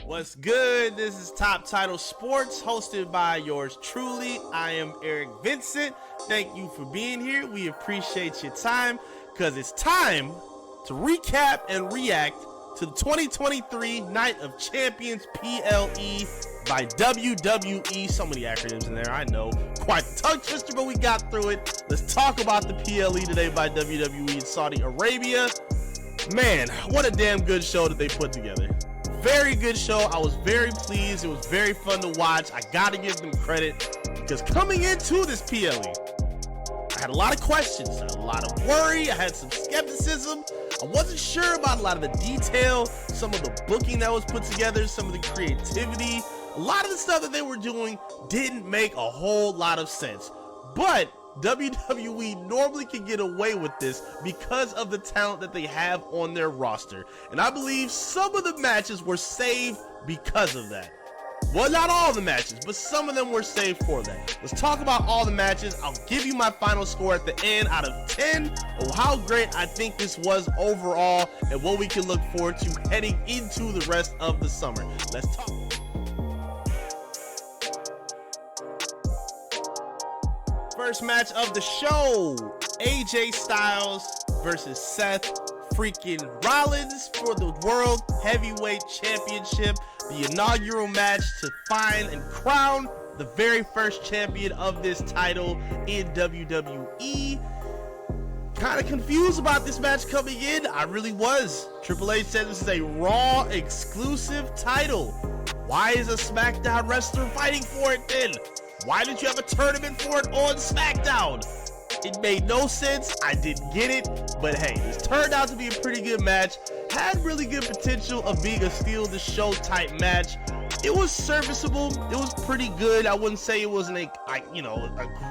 What's good? This is Top Title Sports, hosted by yours truly. I am Eric Vincent. Thank you for being here. We appreciate your time because it's time to recap and react to the 2023 Night of Champions PLE by WWE. So many acronyms in there, I know. Quite the tongue twister, but we got through it. Let's talk about the PLE today by WWE in Saudi Arabia. Man, what a damn good show that they put together. Very good show. I was very pleased. It was very fun to watch. I gotta give them credit because coming into this PLE, I had a lot of questions, I had a lot of worry, I had some skepticism. I wasn't sure about a lot of the detail, some of the booking that was put together, some of the creativity. A lot of the stuff that they were doing didn't make a whole lot of sense. But WWE normally can get away with this because of the talent that they have on their roster. And I believe some of the matches were saved because of that. Well, not all the matches, but some of them were saved for that. Let's talk about all the matches. I'll give you my final score at the end out of 10 of how great I think this was overall and what we can look forward to heading into the rest of the summer. Let's talk. First match of the show, AJ Styles versus Seth freaking Rollins for the World Heavyweight Championship, the inaugural match to find and crown the very first champion of this title in WWE. Kind of confused about this match coming in. I really was. Triple H said this is a Raw exclusive title. Why is a SmackDown wrestler fighting for it then? Why didn't you have a tournament for it on SmackDown? It made no sense. I didn't get it. But hey, this turned out to be a pretty good match. Had really good potential of being a steal the show type match. It was serviceable. It was pretty good. I wouldn't say it wasn't a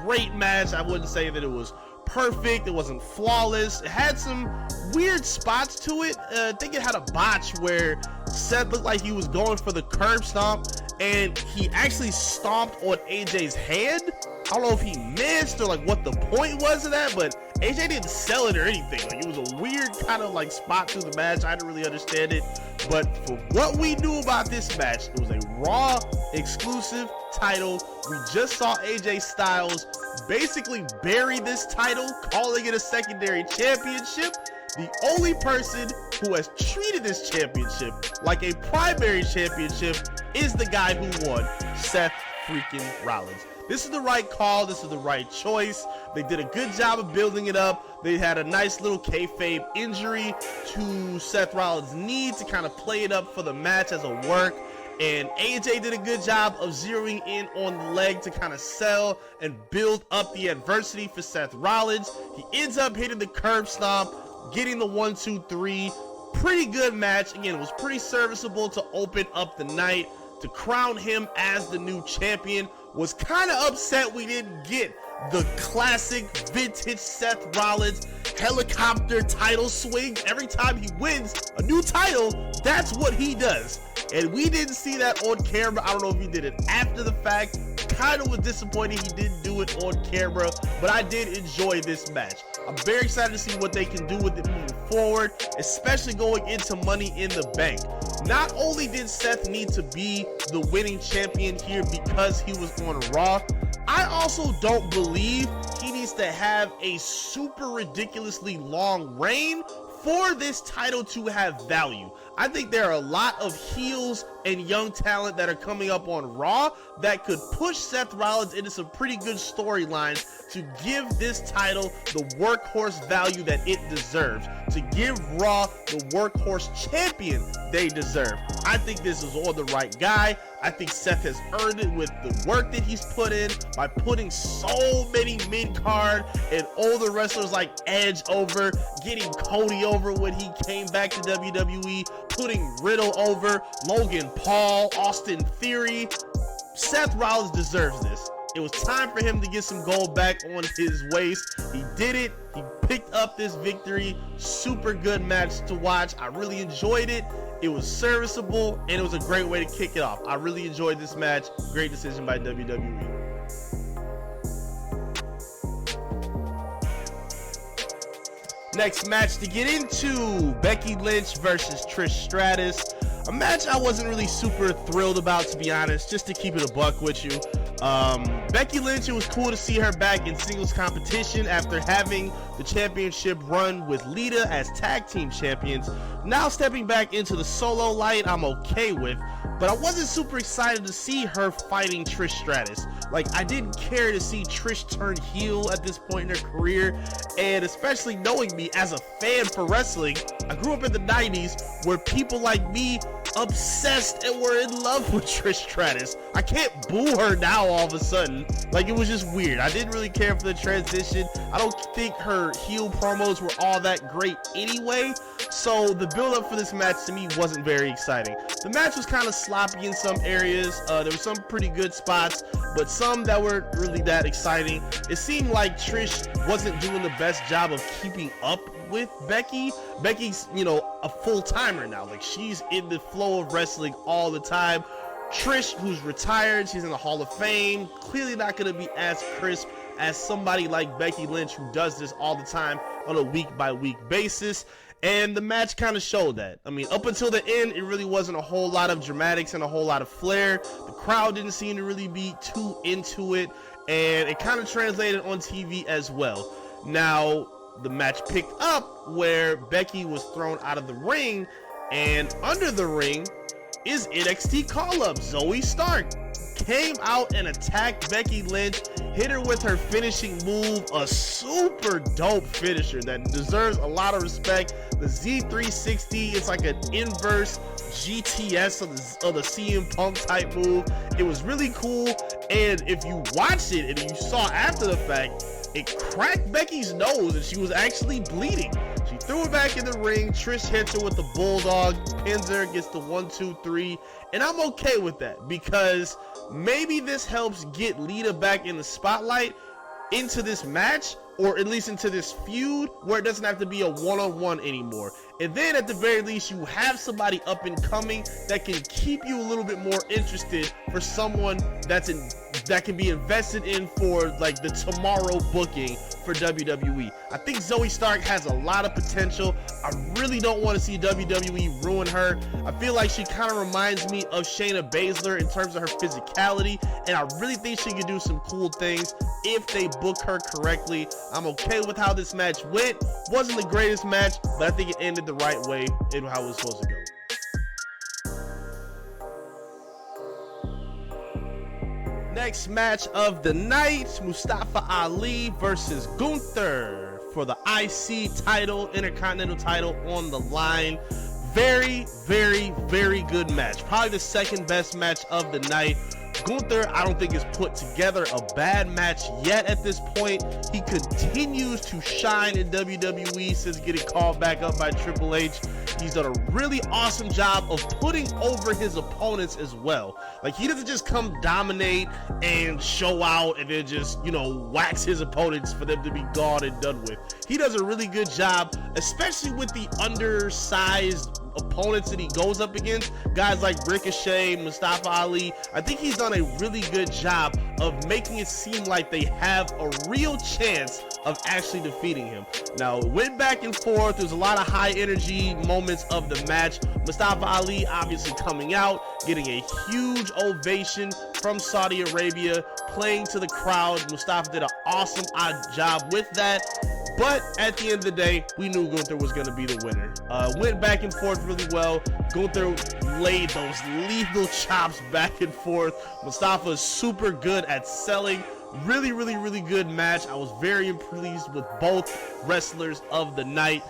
great match. I wouldn't say that it was perfect. It wasn't flawless. It had some weird spots to it. I think it had a botch where Seth looked like he was going for the curb stomp and he actually stomped on AJ's hand. I don't know if he missed or like what the point was of that, but AJ didn't sell it or anything. Like, it was a weird kind of like spot to the match. I didn't really understand it, but for what we knew about this match, it was a Raw exclusive title. We just saw AJ Styles basically bury this title, calling it a secondary championship. The only person who has treated this championship like a primary championship is the guy who won, Seth freaking Rollins. This is the right call. This is the right choice. They did a good job of building it up. They had a nice little kayfabe injury to Seth Rollins' knee to kind of play it up for the match as a work. And AJ did a good job of zeroing in on the leg to kind of sell and build up the adversity for Seth Rollins. He ends up hitting the curb stomp, getting the 1, 2, 3. Pretty good match. Again, it was pretty serviceable to open up the night. To crown him as the new champion. Was kind of upset we didn't get the classic vintage Seth Rollins helicopter title swing. Every time he wins a new title, that's what he does. And we didn't see that on camera. I don't know if he did it after the fact. Kind of was disappointed he didn't do it on camera, but I did enjoy this match. I'm very excited to see what they can do with it moving forward, especially going into Money in the Bank. Not only did Seth need to be the winning champion here because he was on Raw, I also don't believe he needs to have a super ridiculously long reign for this title to have value. I think there are a lot of heels and young talent that are coming up on Raw that could push Seth Rollins into some pretty good storylines to give this title the workhorse value that it deserves, to give Raw the workhorse champion they deserve. I think this is on the right guy. I think Seth has earned it with the work that he's put in by putting so many mid-card and older wrestlers like Edge over, getting Cody over when he came back to WWE, putting Riddle over, Logan Paul, Austin Theory. Seth Rollins deserves this. It was time for him to get some gold back on his waist. He did it. He picked up this victory. Super good match to watch. I really enjoyed it. It was serviceable, and it was a great way to kick it off. I really enjoyed this match. Great decision by WWE. Next match to get into, Becky Lynch versus Trish Stratus. A match I wasn't really super thrilled about, to be honest, just to keep it a buck with you. Becky Lynch, it was cool to see her back in singles competition after having the championship run with Lita as tag team champions. Now stepping back into the solo light, I'm okay with, but I wasn't super excited to see her fighting Trish Stratus. Like, I didn't care to see Trish turn heel at this point in her career, and especially knowing me as a fan for wrestling, I grew up in the 90s where people like me obsessed and were in love with Trish Stratus. I can't boo her now all of a sudden. Like, it was just weird. I didn't really care for the transition. I don't think her heel promos were all that great anyway, so the build-up for this match to me wasn't very exciting. The match was kind of sloppy in some areas. There were some pretty good spots, but some that weren't really that exciting. It seemed like Trish wasn't doing the best job of keeping up with Becky. Becky's, a full-timer now. Like, she's in the flow of wrestling all the time. Trish, who's retired, she's in the Hall of Fame, clearly not going to be as crisp as somebody like Becky Lynch, who does this all the time on a week-by-week basis. And the match kind of showed that. I mean, up until the end, it really wasn't a whole lot of dramatics and a whole lot of flair. The crowd didn't seem to really be too into it, and it kind of translated on TV as well. Now, the match picked up where Becky was thrown out of the ring, and under the ring is NXT call-up. Zoe Stark came out and attacked Becky Lynch, hit her with her finishing move, a super dope finisher that deserves a lot of respect. The Z360 is like an inverse GTS of the CM Punk type move. It was really cool, and if you watched it and you saw after the fact, it cracked Becky's nose and she was actually bleeding. She threw her back in the ring. Trish hits her with the bulldog, pins her, gets the 1, 2, 3, and I'm okay with that because maybe this helps get Lita back in the spotlight into this match, or at least into this feud where it doesn't have to be a one-on-one anymore. And then at the very least, you have somebody up and coming that can keep you a little bit more interested for someone that can be invested in for like the tomorrow booking for WWE. I think Zoe Stark has a lot of potential. I really don't want to see WWE ruin her. I feel like she kind of reminds me of Shayna Baszler in terms of her physicality, and I really think she could do some cool things if they book her correctly. I'm okay with how this match went. Wasn't the greatest match, but I think it ended the right way in how it was supposed to go. Next match of the night, Mustafa Ali versus Gunther for the IC title, Intercontinental title on the line. Very, very, very good match. Probably the second best match of the night. Gunther, I don't think, has put together a bad match yet at this point. He continues to shine in WWE since getting called back up by Triple H. He's done a really awesome job of putting over his opponents as well. Like, he doesn't just come dominate and show out and then just, wax his opponents for them to be gone and done with. He does a really good job, especially with the undersized opponents that he goes up against, guys like Ricochet, Mustafa Ali. I think he's done a really good job of making it seem like they have a real chance of actually defeating him. Now, it went back and forth. There's a lot of high energy moments of the match. Mustafa Ali obviously coming out, getting a huge ovation from Saudi Arabia, playing to the crowd. Mustafa did an awesome job with that. But at the end of the day, we knew Gunther was going to be the winner. Went back and forth really well. Gunther laid those lethal chops back and forth. Mustafa is super good at selling. Really, really, really good match. I was very pleased with both wrestlers of the night.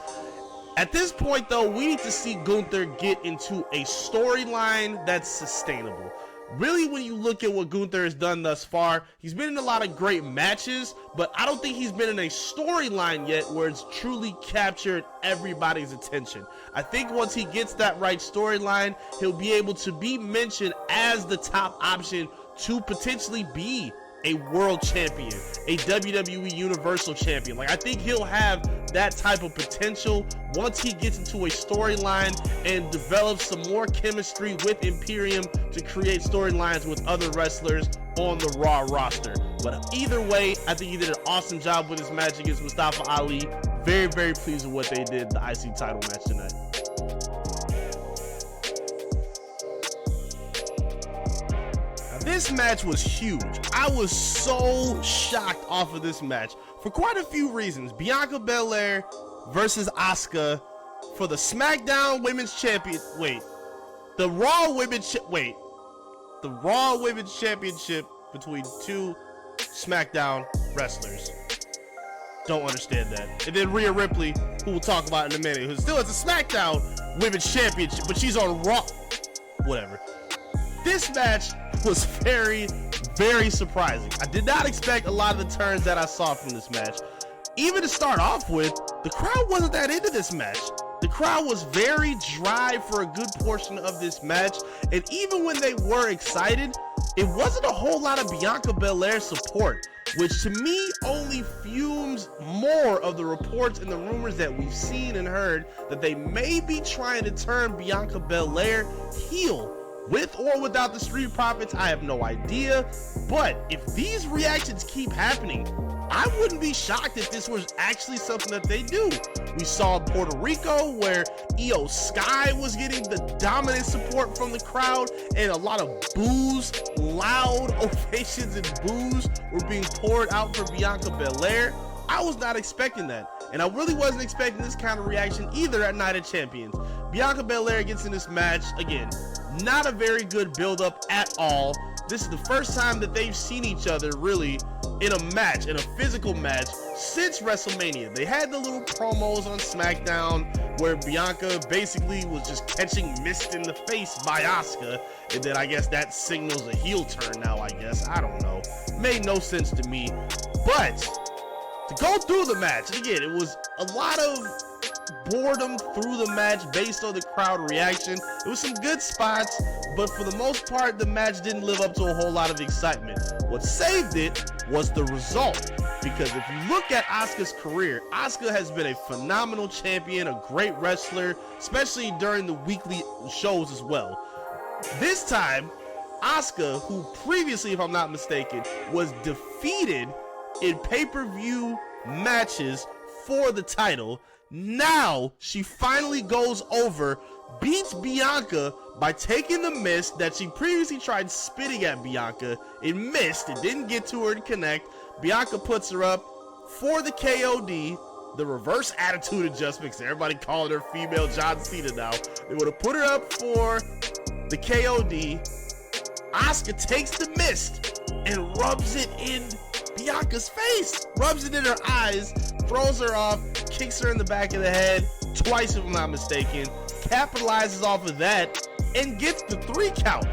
At this point, though, we need to see Gunther get into a storyline that's sustainable. Really, when you look at what Gunther has done thus far, he's been in a lot of great matches, but I don't think he's been in a storyline yet where it's truly captured everybody's attention. I think once he gets that right storyline, he'll be able to be mentioned as the top option to potentially be a world champion, a WWE Universal Champion. Like, I think he'll have that type of potential once he gets into a storyline and develops some more chemistry with Imperium to create storylines with other wrestlers on the Raw roster. But either way, I think he did an awesome job with his match against Mustafa Ali. very, very pleased with what they did the IC title match tonight. Now, this match was huge. I was so shocked off of this match for quite a few reasons. Bianca Belair versus Asuka for the SmackDown Women's Champion. The Raw Women's Championship between two SmackDown wrestlers. Don't understand that. And then Rhea Ripley, who we'll talk about in a minute, who still has a SmackDown Women's Championship, but she's on Raw. Whatever. This match was very, very surprising. I did not expect a lot of the turns that I saw from this match. Even to start off with, the crowd wasn't that into this match. The crowd was very dry for a good portion of this match, and even when they were excited, it wasn't a whole lot of Bianca Belair support, which to me only fumes more of the reports and the rumors that we've seen and heard that they may be trying to turn Bianca Belair heel. With or without the Street Profits, I have no idea, but if these reactions keep happening, I wouldn't be shocked if this was actually something that they do. We saw in Puerto Rico where Io Sky was getting the dominant support from the crowd, and a lot of boos, loud ovations and boos were being poured out for Bianca Belair. I was not expecting that, and I really wasn't expecting this kind of reaction either at Night of Champions. Bianca Belair gets in this match, again, not a very good build-up at all. This is the first time that they've seen each other really in a match, in a physical match, since WrestleMania. They had the little promos on SmackDown where Bianca basically was just catching mist in the face by Asuka, and then I guess that signals a heel turn now, I guess. I don't know. Made no sense to me. But to go through the match, and again, it was a lot of boredom through the match based on the crowd reaction. It was some good spots, but for the most part, the match didn't live up to a whole lot of excitement. What saved it was the result, because if you look at Asuka's career, Asuka has been a phenomenal champion, a great wrestler, especially during the weekly shows as well. This time, Asuka, who previously, if I'm not mistaken, was defeated in pay-per-view matches for the title, now she finally goes over, beats Bianca by taking the mist that she previously tried spitting at Bianca. It missed, it didn't get to her to connect. Bianca puts her up for the KOD, the reverse attitude adjustment, because everybody calling her female John Cena now. They would have put her up for the KOD. Asuka takes the mist and rubs it in Bianca's face, rubs it in her eyes, throws her off, kicks her in the back of the head twice if I'm not mistaken, capitalizes off of that, and gets the 3 count.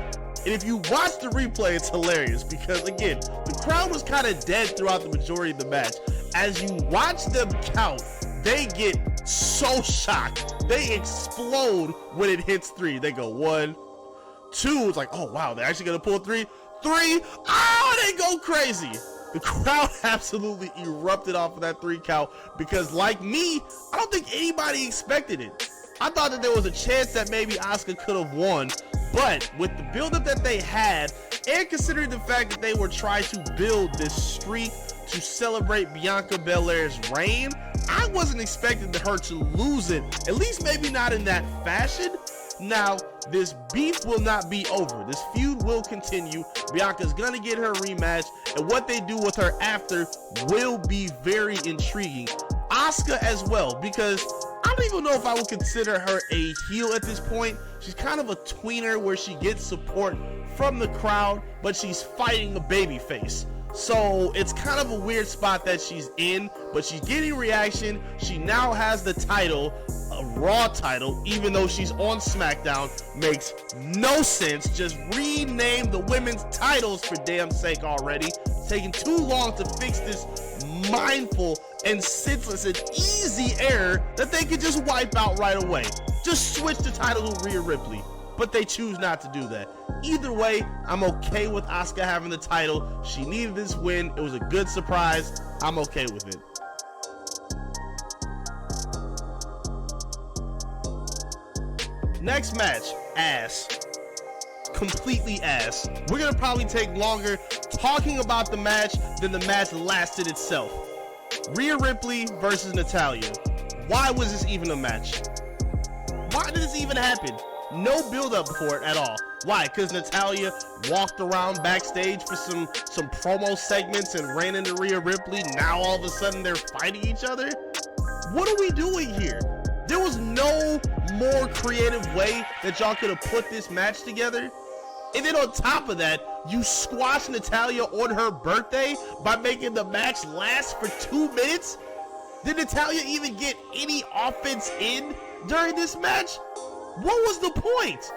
And if you watch the replay, it's hilarious because, again, the crowd was kind of dead throughout the majority of the match. As you watch them count, they get so shocked. They explode when it hits 3. They go 1, 2, it's like, oh wow, they're actually gonna pull 3, 3, oh, they go crazy. The crowd absolutely erupted off of that 3 count because, like me, I don't think anybody expected it. I thought that there was a chance that maybe Asuka could have won, but with the buildup that they had, and considering the fact that they were trying to build this streak to celebrate Bianca Belair's reign, I wasn't expecting her to lose it, at least maybe not in that fashion. Now, this beef will not be over. This feud will continue. Bianca's gonna get her rematch, and what they do with her after will be very intriguing. Asuka as well, because I don't even know if I would consider her a heel at this point. She's kind of a tweener where she gets support from the crowd, but she's fighting a babyface. So it's kind of a weird spot that she's in, but she's getting reaction. She now has the title, a Raw title, even though she's on SmackDown. Makes no sense. Just rename the women's titles for damn sake already. It's taking too long to fix this mindful and senseless and easy error that they could just wipe out right away. Just switch the title to Rhea Ripley. But they choose not to do that. Either way, I'm okay with Asuka having the title. She needed this win. It was a good surprise. I'm okay with it. Next match, ass. Completely ass. We're gonna probably take longer talking about the match than the match lasted itself. Rhea Ripley versus Natalya. Why was this even a match? Why did this even happen? No build-up for it at all. Why? Because Natalya walked around backstage for some promo segments and ran into Rhea Ripley. Now all of a sudden they're fighting each other? What are we doing here? There was no more creative way that y'all could have put this match together. And then on top of that, you squashed Natalya on her birthday by making the match last for 2 minutes? Did Natalya even get any offense in during this match? What was the point?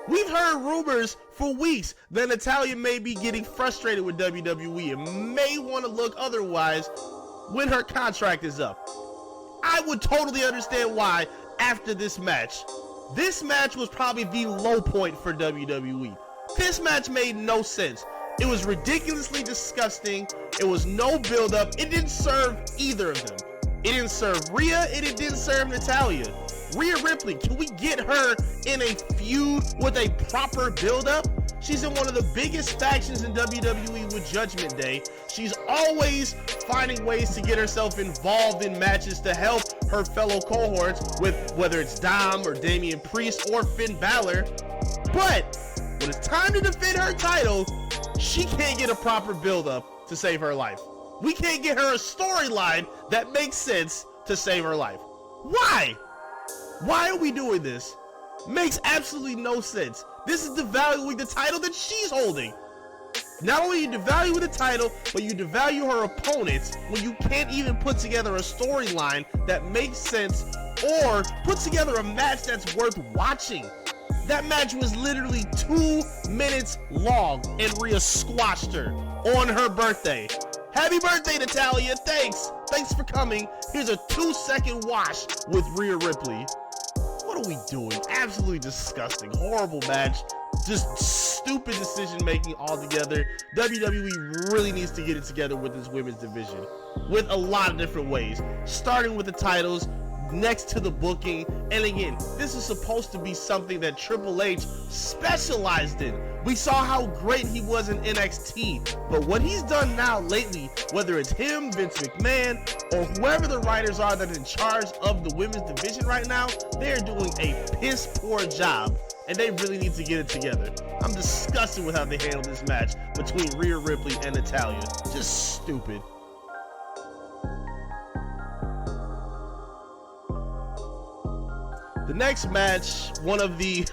We've heard rumors for weeks that Natalya may be getting frustrated with WWE and may want to look otherwise when her contract is up. I would totally understand why after this match. This match was probably the low point for WWE. This match made no sense. It was ridiculously disgusting. It was no build-up. It didn't serve either of them. It didn't serve Rhea, and it didn't serve Natalya. Rhea Ripley, can we get her in a feud with a proper build-up? She's in one of the biggest factions in WWE with Judgment Day. She's always finding ways to get herself involved in matches to help her fellow cohorts, with whether it's Dom or Damian Priest or Finn Balor. But when it's time to defend her title, she can't get a proper build-up to save her life. We can't get her a storyline that makes sense to save her life. Why? Why are we doing this? Makes absolutely no sense. This is devaluing the title that she's holding. Not only you devalue the title, but you devalue her opponents when you can't even put together a storyline that makes sense or put together a match that's worth watching. That match was literally 2 minutes long and Rhea squashed her on her birthday. Happy birthday, Natalya. Thanks for coming. Here's a 2-second wash with Rhea Ripley. What are we doing? Absolutely disgusting. Horrible match. Just stupid decision making altogether. WWE really needs to get it together with this women's division with a lot of different ways, starting with the titles, next to the booking. And again, this is supposed to be something that Triple H specialized in. We saw how great he was in NXT, but what he's done now lately, whether it's him, Vince McMahon, or whoever the writers are that are in charge of the women's division right now, they're doing a piss poor job, and they really need to get it together. I'm disgusted with how they handled this match between Rhea Ripley and Natalya. Just stupid. The next match, one of the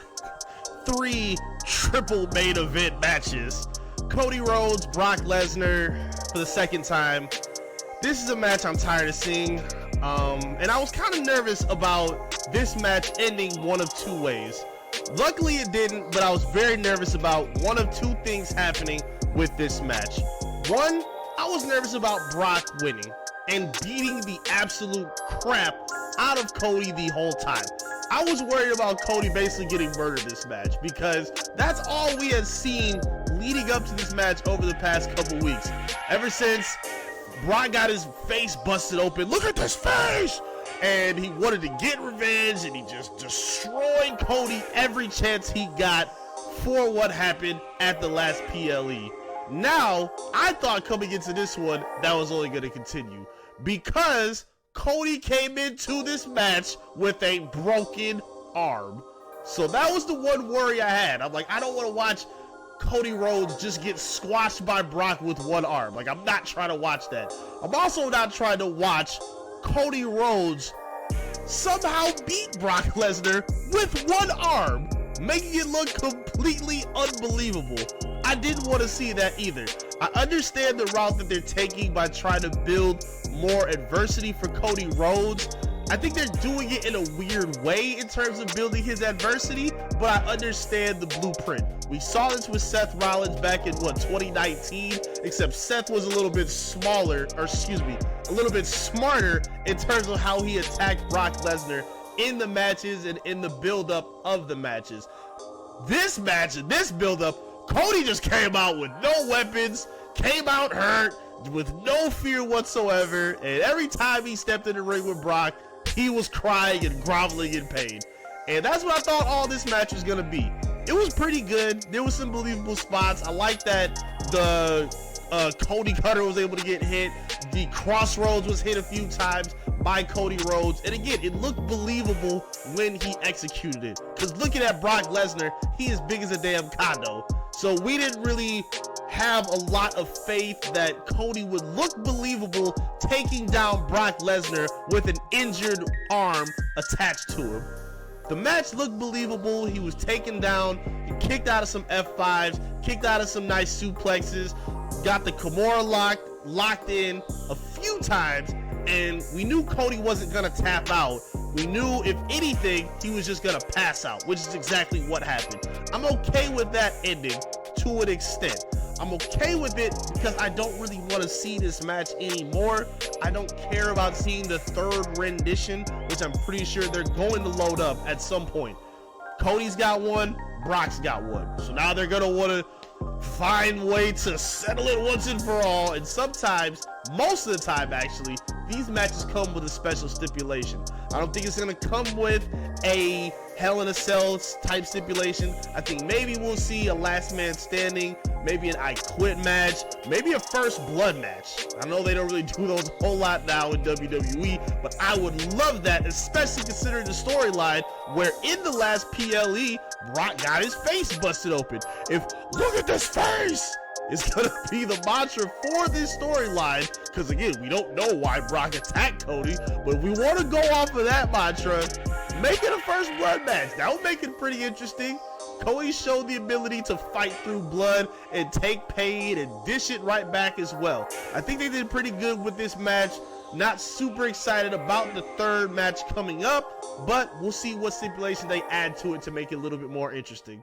3 triple main event matches. Cody Rhodes, Brock Lesnar for the second time. This is a match I'm tired of seeing. And I was kind of nervous about this match ending one of 2 ways. Luckily it didn't, but I was very nervous about one of 2 things happening with this match. One, I was nervous about Brock winning and beating the absolute crap out of Cody the whole time. I was worried about Cody basically getting murdered this match because that's all we had seen leading up to this match over the past couple weeks. Ever since Brock got his face busted open, look at this face! And he wanted to get revenge and he just destroyed Cody every chance he got for what happened at the last PLE. Now, I thought coming into this one, that was only going to continue because Cody came into this match with a broken arm. So that was the one worry I had. I'm like, I don't want to watch Cody Rhodes just get squashed by Brock with one arm. Like, I'm not trying to watch that. I'm also not trying to watch Cody Rhodes somehow beat Brock Lesnar with one arm, making it look completely unbelievable. I didn't want to see that either. I understand the route that they're taking by trying to build more adversity for Cody Rhodes. I think they're doing it in a weird way in terms of building his adversity, but I understand the blueprint. We saw this with Seth Rollins back in 2019, except Seth was a little bit smaller, or excuse me, a little bit smarter in terms of how he attacked Brock Lesnar in the matches and in the build-up of the matches. This match and this build-up, Cody just came out with no weapons, came out hurt, with no fear whatsoever, and every time he stepped in the ring with Brock, he was crying and groveling in pain. And that's what I thought all this match was going to be. It was pretty good. There was some believable spots. I like that the Cody Cutter was able to get hit. The Crossroads was hit a few times by Cody Rhodes. And again, it looked believable when he executed it. Because looking at Brock Lesnar, he is big as a damn condo. So we didn't really have a lot of faith that Cody would look believable taking down Brock Lesnar with an injured arm attached to him. The match looked believable. He was taken down. He kicked out of some F5s, kicked out of some nice suplexes, got the Kimura locked in a few times, and we knew Cody wasn't going to tap out. We knew, if anything, he was just going to pass out, which is exactly what happened. I'm okay with that ending to an extent. I'm okay with it because I don't really want to see this match anymore. I don't care about seeing the third rendition, which I'm pretty sure they're going to load up at some point. Cody's got one, Brock's got one. So now they're going to want to find a way to settle it once and for all. And sometimes, most of the time actually, these matches come with a special stipulation. I don't think it's going to come with a Hell in a Cell type stipulation. I think maybe we'll see a last man standing, maybe an I Quit match, maybe a first blood match. I know they don't really do those a whole lot now in WWE, but I would love that, especially considering the storyline where in the last PLE, Brock got his face busted open. If look at this face, it's gonna be the mantra for this storyline, because again, we don't know why Brock attacked Cody, but we want to go off of that mantra. Make it a first blood match. That would make it pretty interesting. Cody showed the ability to fight through blood and take pain and dish it right back as well. I think they did pretty good with this match. Not super excited about the third match coming up, but we'll see what stipulation they add to it to make it a little bit more interesting.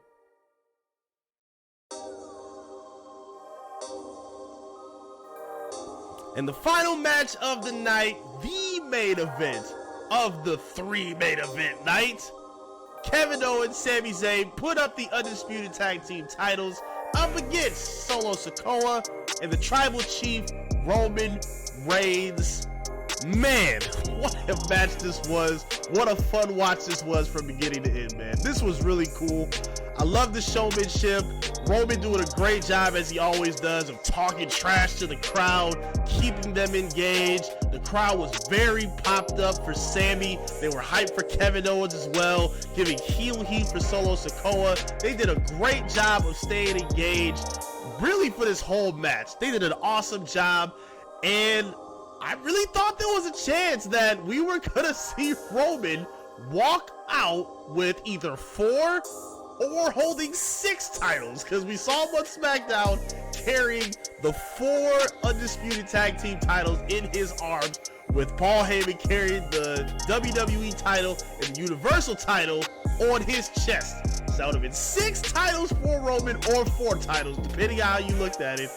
And the final match of the night, the main event of the 3 main event night, Kevin Owens, Sami Zayn put up the Undisputed Tag Team titles up against Solo Sikoa and the Tribal Chief Roman Reigns. Man, what a match this was. What a fun watch this was from beginning to end, man. This was really cool. I love the showmanship. Roman doing a great job, as he always does, of talking trash to the crowd, keeping them engaged. The crowd was very popped up for Sami. They were hyped for Kevin Owens as well, giving heel heat for Solo Sikoa. They did a great job of staying engaged, really, for this whole match. They did an awesome job, and I really thought there was a chance that we were gonna see Roman walk out with either 4 or holding 6 titles, because we saw him on SmackDown carrying the 4 Undisputed Tag Team titles in his arms, with Paul Heyman carrying the WWE title and the Universal title on his chest. So that would have been 6 titles for Roman, or 4 titles, depending on how you looked at it.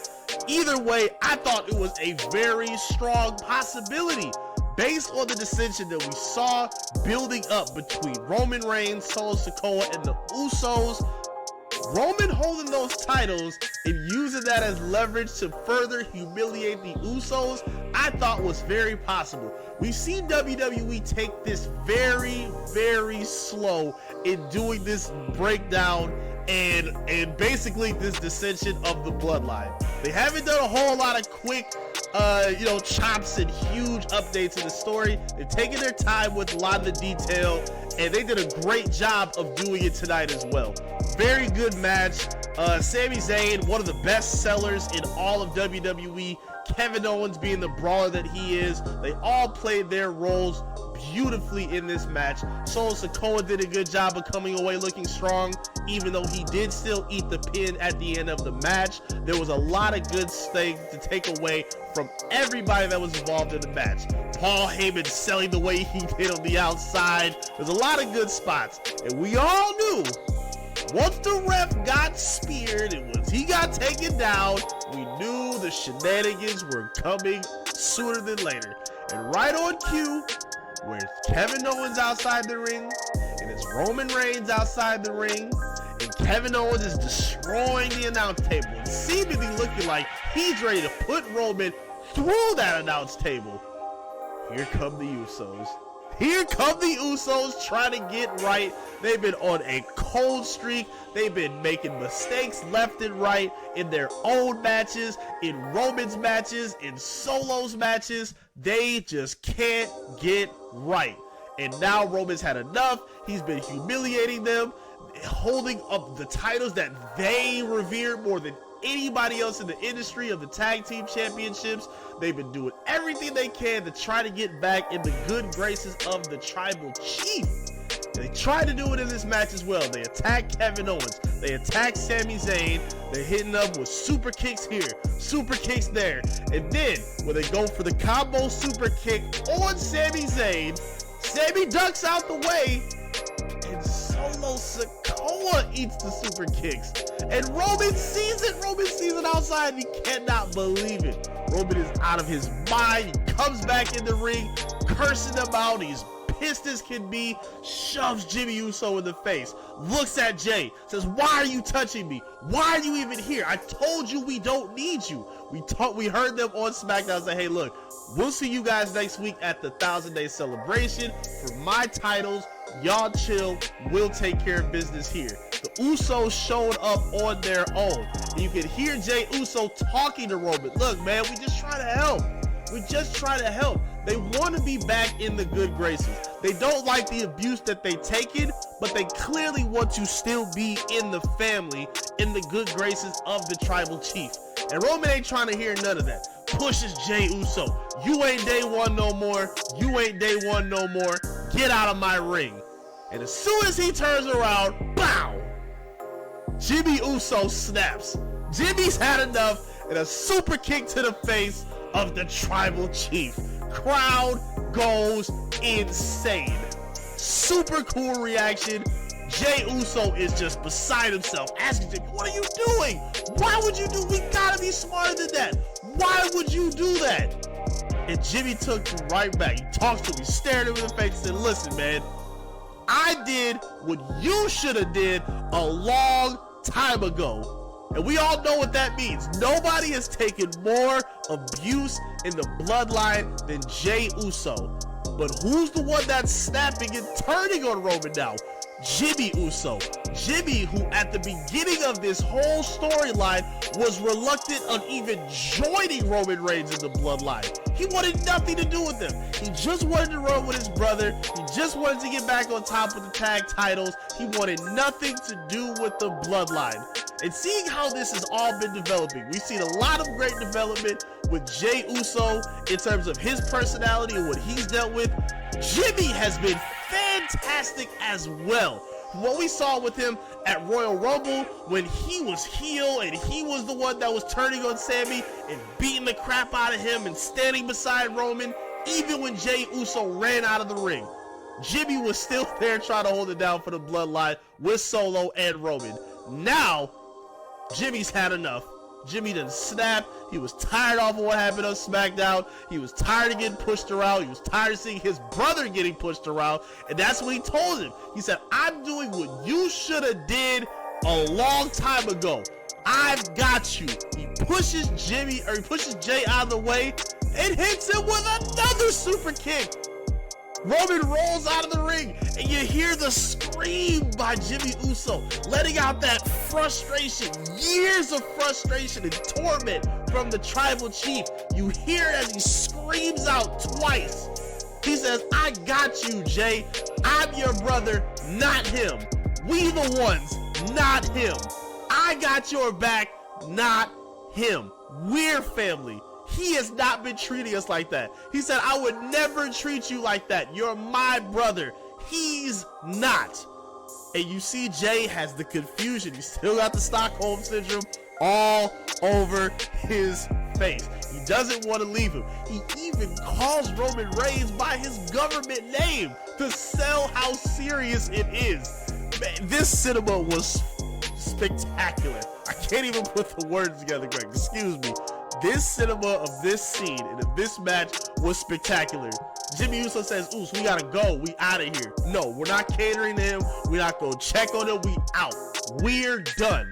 Either way, I thought it was a very strong possibility based on the dissension that we saw building up between Roman Reigns, Solo Sikoa, and the Usos. Roman holding those titles and using that as leverage to further humiliate the Usos, I thought was very possible. We've seen WWE take this very, very slow in doing this breakdown and basically this dissension of the bloodline. They haven't done a whole lot of quick chops and huge updates in the story. They've taken their time with a lot of the detail, and they did a great job of doing it tonight as well. Very good match. Sami Zayn, one of the best sellers in all of WWE. Kevin Owens being the brawler that he is. They all played their roles beautifully in this match. Solo Sikoa did a good job of coming away looking strong, even though he did still eat the pin at the end of the match. There was a lot of good things to take away from everybody that was involved in the match. Paul Heyman selling the way he did on the outside. There's a lot of good spots, and we all knew once the ref got speared and once he got taken down, we knew the shenanigans were coming sooner than later. And right on cue, where Kevin Owens outside the ring, and it's Roman Reigns outside the ring, and Kevin Owens is destroying the announce table, and seemingly looking like he's ready to put Roman through that announce table. Here come the Usos. Here come the Usos trying to get right. They've been on a cold streak. They've been making mistakes left and right in their own matches, in Roman's matches, in Solo's matches. They just can't get right. And now Roman's had enough. He's been humiliating them, holding up the titles that they revere more than anybody else in the industry of the tag team championships. They've been doing everything they can to try to get back in the good graces of the tribal chief. They tried to do it in this match as well. They attacked Kevin Owens. They attacked Sami Zayn. They're hitting up with super kicks here, super kicks there. And then when they go for the combo super kick on Sami Zayn, Sami ducks out the way, and Solo Sikoa eats the super kicks. And Roman sees it. Roman sees it outside. He cannot believe it. Roman is out of his mind. He comes back in the ring, cursing them out. He's pissed as can be, shoves Jimmy Uso in the face, looks at Jay, says, "Why are you touching me? Why are you even here? I told you we don't need you." We heard them on SmackDown say, "Hey, look, we'll see you guys next week at the 1,000-day celebration for my titles. Y'all chill. We'll take care of business here." The Usos showed up on their own. You could hear Jay Uso talking to Roman. "Look, man, we just try to help. We just try to help." They want to be back in the good graces. They don't like the abuse that they've taken, but they clearly want to still be in the family, in the good graces of the tribal chief. And Roman ain't trying to hear none of that. Pushes Jay Uso. "You ain't day one no more. You ain't day one no more. Get out of my ring." And as soon as he turns around, bow! Jimmy Uso snaps. Jimmy's had enough, and a super kick to the face of the tribal chief. Crowd goes insane. Super cool reaction. Jay Uso is just beside himself, asking Jimmy, "What are you doing? Why would you do? We gotta be smarter than that. Why would you do that?" And Jimmy took him right back. He talks to him, he stared him in the face and said, "Listen, man, I did what you should have did a long time ago." And we all know what that means. Nobody has taken more abuse in the bloodline than Jay Uso. But who's the one that's snapping and turning on Roman now? Jimmy Uso. Jimmy, who at the beginning of this whole storyline was reluctant on even joining Roman Reigns in the bloodline. He wanted nothing to do with them. He just wanted to run with his brother. He just wanted to get back on top of the tag titles. He wanted nothing to do with the bloodline. And seeing how this has all been developing, we've seen a lot of great development with Jay Uso in terms of his personality and what he's dealt with. Jimmy has been fantastic as well. What we saw with him at Royal Rumble when he was heel and he was the one that was turning on Sami and beating the crap out of him and standing beside Roman, even when Jay Uso ran out of the ring. Jimmy was still there trying to hold it down for the bloodline with Solo and Roman. Now, Jimmy's had enough. Jimmy done snapped. He was tired of what happened on SmackDown. He was tired of getting pushed around. He was tired of seeing his brother getting pushed around. And that's what he told him. He said, "I'm doing what you should have did a long time ago. I've got you." He pushes Jay out of the way and hits him with another super kick. Roman rolls out of the ring, and you hear the scream by Jimmy Uso, letting out that frustration, years of frustration and torment from the tribal chief. You hear it as he screams out twice. He says, "I got you, Jay. I'm your brother, not him. We the ones, not him. I got your back, not him. We're family. He has not been treating us like that." He said, "I would never treat you like that. You're my brother. He's not." And you see Jay has the confusion. He's still got the Stockholm Syndrome all over his face. He doesn't want to leave him. He even calls Roman Reigns by his government name to sell how serious it is. Man, this cinema was spectacular. I can't even put the words together, Greg. Excuse me. This cinema of this scene and of this match was spectacular. Jimmy Uso says, "Oos, we gotta go. We out of here." No, we're not catering to him. We're not gonna check on him. We out. We're done.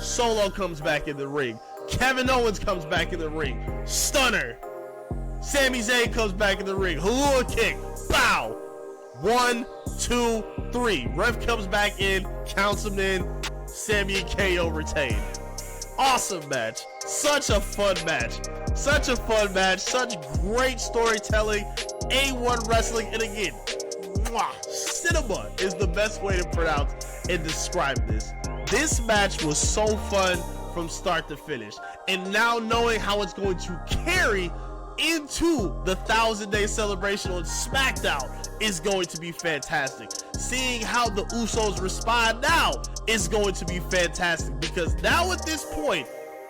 Solo comes back in the ring. Kevin Owens comes back in the ring. Stunner. Sami Zayn comes back in the ring. Halua kick. Bow. 1, 2, 3. Ref comes back in, counts him in. Sami and KO retain. Awesome match. Such a fun match. Such a fun match. Such great storytelling. A1 wrestling. And again, cinema is the best way to pronounce and describe this. This match was so fun from start to finish. And now knowing how it's going to carry into the 1,000-day celebration on SmackDown is going to be fantastic. Seeing how the Usos respond now is going to be fantastic, because now at this point,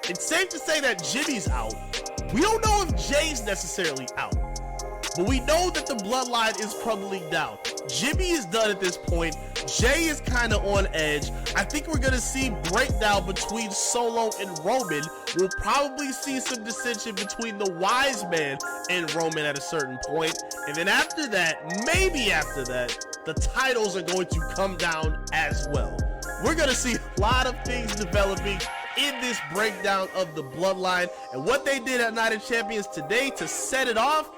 it's safe to say that Jimmy's out. We don't know if Jay's necessarily out, but we know that the bloodline is crumbling down. Jimmy is done at this point. Jay is kind of on edge. I think we're going to see breakdown between Solo and Roman. We'll probably see some dissension between the Wise Man and Roman at a certain point. And then after that, maybe after that, the titles are going to come down as well. We're going to see a lot of things developing in this breakdown of the bloodline. And what they did at Night of Champions today to set it off,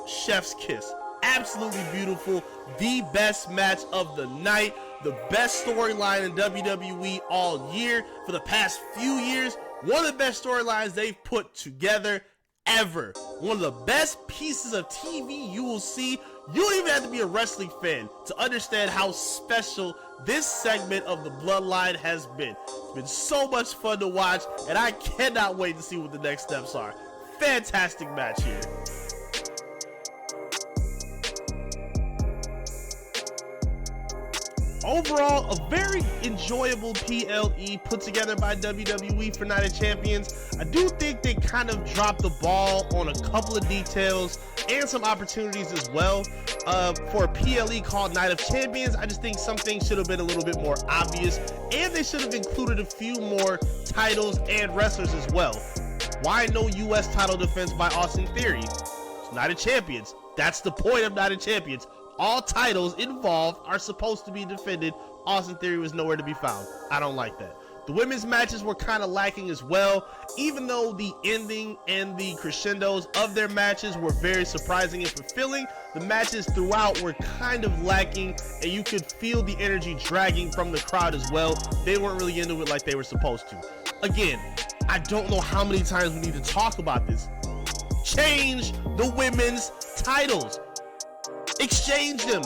chef's kiss. Absolutely beautiful. The best match of the night. The best storyline in WWE all year for the past few years. One of the best storylines they've put together ever. One of the best pieces of TV you will see. You don't even have to be a wrestling fan to understand how special this segment of the bloodline has been. It's been so much fun to watch, and I cannot wait to see what the next steps are. Fantastic match here. Overall, a very enjoyable PLE put together by WWE for Night of Champions. I do think they kind of dropped the ball on a couple of details and some opportunities as well. For a PLE called Night of Champions, I just think some things should have been a little bit more obvious, and they should have included a few more titles and wrestlers as well. Why no US title defense by Austin Theory? It's Night of Champions. That's the point of Night of Champions. All titles involved are supposed to be defended. Austin Theory was nowhere to be found. I don't like that. The women's matches were kind of lacking as well, even though the ending and the crescendos of their matches were very surprising and fulfilling. The matches throughout were kind of lacking, and you could feel the energy dragging from the crowd as well. They weren't really into it like they were supposed to. Again, I don't know how many times we need to talk about this. Change the women's titles. Exchange them,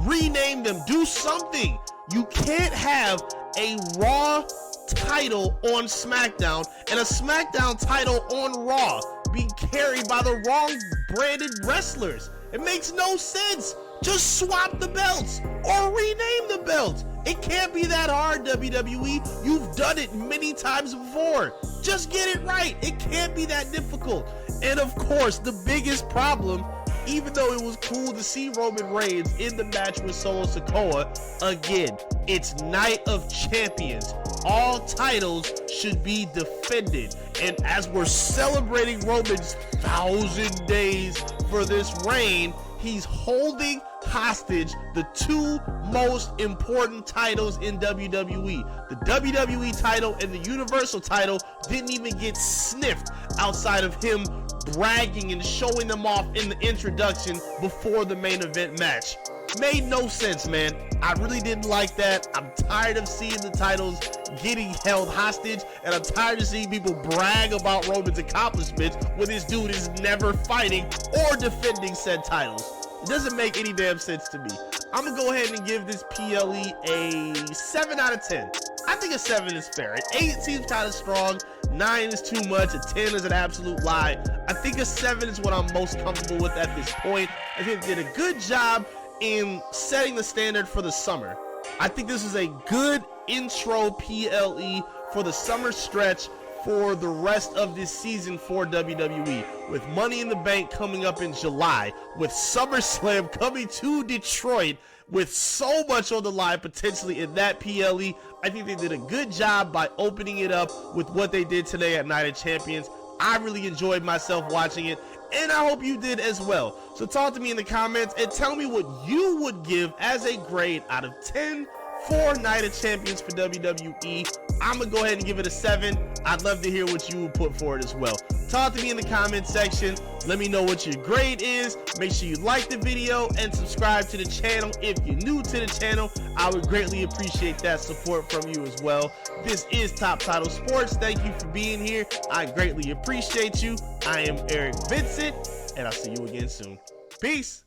rename them, do something. You can't have a Raw title on SmackDown and a SmackDown title on Raw being carried by the wrong branded wrestlers. It makes no sense. Just swap the belts or rename the belts. It can't be that hard, WWE. You've done it many times before. Just get it right. It can't be that difficult. And of course, the biggest problem, even though it was cool to see Roman Reigns in the match with Solo Sikoa, again, it's Night of Champions. All titles should be defended. And as we're celebrating Roman's 1,000 days for this reign, he's holding hostage the two most important titles in WWE. The WWE title and the Universal title didn't even get sniffed outside of him bragging and showing them off in the introduction before the main event match. Made no sense, man. I really didn't like that. I'm tired of seeing the titles getting held hostage, and I'm tired of seeing people brag about Roman's accomplishments when this dude is never fighting or defending said titles. It doesn't make any damn sense to me. I'm gonna go ahead and give this PLE a 7 out of 10. I think a 7 is fair. An 8 seems kind of strong. 9 is too much. A 10 is an absolute lie. I think a 7 is what I'm most comfortable with at this point. I think they did a good job in setting the standard for the summer. I think this is a good intro PLE for the summer stretch for the rest of this season for WWE. With Money in the Bank coming up in July, with SummerSlam coming to Detroit, with so much on the line potentially in that PLE, I think they did a good job by opening it up with what they did today at Night of Champions. I really enjoyed myself watching it, and I hope you did as well. So talk to me in the comments and tell me what you would give as a grade out of 10 for Night of Champions for WWE. I'm going to go ahead and give it a 7. I'd love to hear what you would put for it as well. Talk to me in the comment section. Let me know what your grade is. Make sure you like the video and subscribe to the channel if you're new to the channel. I would greatly appreciate that support from you as well. This is Top Title Sports. Thank you for being here. I greatly appreciate you. I am Eric Vincent, and I'll see you again soon. Peace.